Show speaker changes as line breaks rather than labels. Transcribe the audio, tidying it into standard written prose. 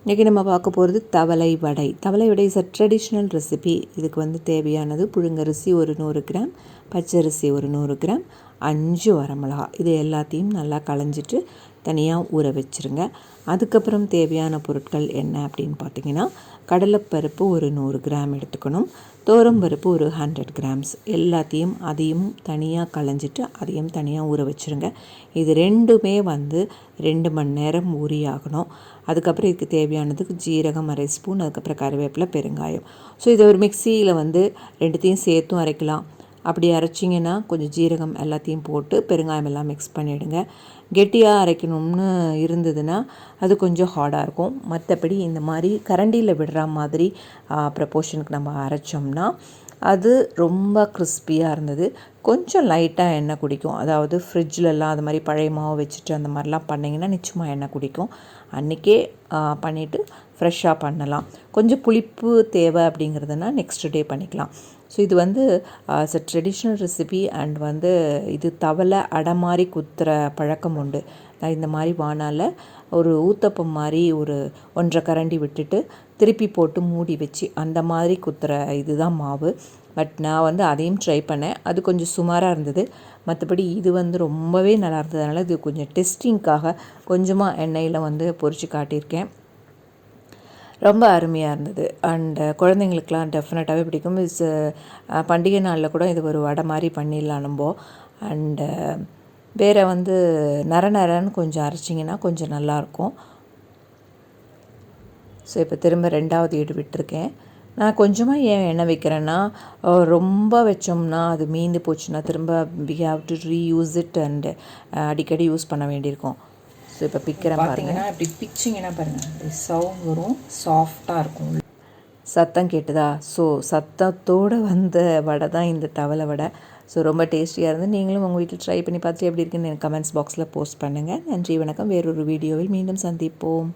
இன்றைக்கி நம்ம பார்க்க போகிறது தவளை வடை. தவளை வடை இஸ் அ ட்ரெடிஷ்னல் ரெசிபி. இதுக்கு வந்து தேவையானது புழுங்கரிசி ஒரு 100 கிராம், பச்சரிசி ஒரு 100 கிராம், 5 வரமிளகா. இது எல்லாத்தையும் நல்லா களைஞ்சிட்டு தனியாக ஊற வச்சுருங்க. அதுக்கப்புறம் தேவையான பொருட்கள் என்ன அப்படின்னு பார்த்தீங்கன்னா, கடலைப்பருப்பு ஒரு 100 கிராம் எடுத்துக்கணும், பருப்பு ஒரு 100 கிராம்ஸ். அதையும் தனியாக களைஞ்சிட்டு அதையும் தனியாக ஊற வச்சுருங்க. இது ரெண்டுமே வந்து 2 மணி நேரம் ஊறி ஆகணும். அதுக்கப்புறம் இதுக்கு தேவையானதுக்கு ஜீரகம் 1/2 ஸ்பூன், அதுக்கப்புறம் கருவேப்பிலை, பெருங்காயம். ஸோ இதை ஒரு மிக்சியில் வந்து ரெண்டுத்தையும் சேர்த்தும் அரைக்கலாம். அப்படி அரைச்சிங்கன்னா கொஞ்சம் ஜீரகம் எல்லாத்தையும் போட்டு பெருங்காயம் எல்லாம் மிக்ஸ் பண்ணிவிடுங்க. கெட்டியாக அரைக்கணும்னு இருந்ததுன்னா அது கொஞ்சம் ஹார்டாக இருக்கும். மற்றபடி இந்த மாதிரி கரண்டியில் விடுற மாதிரி ப்ரப்போர்ஷனுக்கு நம்ம அரைச்சோம்னா அது ரொம்ப கிறிஸ்பியாக இருந்தது. கொஞ்சம் லைட்டாக எண்ணெய் குடிக்கும். அதாவது ஃப்ரிட்ஜிலலாம் அது மாதிரி பழைய மாவு வச்சுட்டு அந்த மாதிரிலாம் பண்ணிங்கன்னா நிச்சயமாக எண்ணெய் குடிக்கும். அன்றைக்கே பண்ணிவிட்டு ஃப்ரெஷ்ஷாக பண்ணலாம். கொஞ்சம் புளிப்பு தேவை அப்படிங்கிறதுனா நெக்ஸ்ட் டே பண்ணிக்கலாம். ஸோ இது வந்து it's a traditional recipe and வந்து இது தவளை அடை மாதிரி குத்துற பழக்கம் உண்டு. நான் இந்த மாதிரி வானால் ஒரு ஊத்தப்பம் மாதிரி ஒரு 1.5 கரண்டி விட்டுட்டு திருப்பி போட்டு மூடி வச்சு அந்த மாதிரி குத்துற இதுதான் மாவு. பட் நான் வந்து அதையும் ட்ரை பண்ணேன். அது கொஞ்சம் சுமாராக இருந்தது. மற்றபடி இது வந்து ரொம்பவே நல்லா இருந்ததுனால இது கொஞ்சம் டெஸ்டிங்க்காக கொஞ்சமாக எண்ணெயில் வந்து பொரித்து காட்டியிருக்கேன். ரொம்ப அருமையாக இருந்தது. அண்டு குழந்தைங்களுக்கெலாம் டெஃபினட்டாகவே பிடிக்கும். பண்டிகை நாளில் கூட இது ஒரு வடை மாதிரி பண்ணிடலாம் நம்ம. அண்டு வேறு வந்து நரன்னு கொஞ்சம் அரைச்சிங்கன்னா கொஞ்சம் நல்லாயிருக்கும். ஸோ இப்போ திரும்ப 2வது ஈடு விட்டுருக்கேன். நான் கொஞ்சமாக ஏன் எண்ணெய் வைக்கிறேன்னா, ரொம்ப வச்சோம்னா அது மீந்து போச்சுன்னா திரும்ப we have to reuse it and அடிக்கடி யூஸ் பண்ண வேண்டியிருக்கும். ஸோ இப்போ பிக்கிறேன் பாருங்கன்னா, இப்படி பிச்சிங்கன்னா பாருங்கள் சவுண்ட் வரும், சாஃப்டாக இருக்கும். சத்தம் கேட்டுதா? ஸோ சத்தத்தோடு வந்த வடை தான் இந்த தவளை வடை. ஸோ ரொம்ப டேஸ்டியாக இருந்து நீங்களும் உங்கள் வீட்டில் ட்ரை பண்ணி பார்த்துட்டு எப்படி இருக்குன்னு எனக்கு கமெண்ட்ஸ் பாக்ஸில் போஸ்ட் பண்ணுங்கள். நன்றி, வணக்கம். வேறொரு வீடியோவில் மீண்டும் சந்திப்போம்.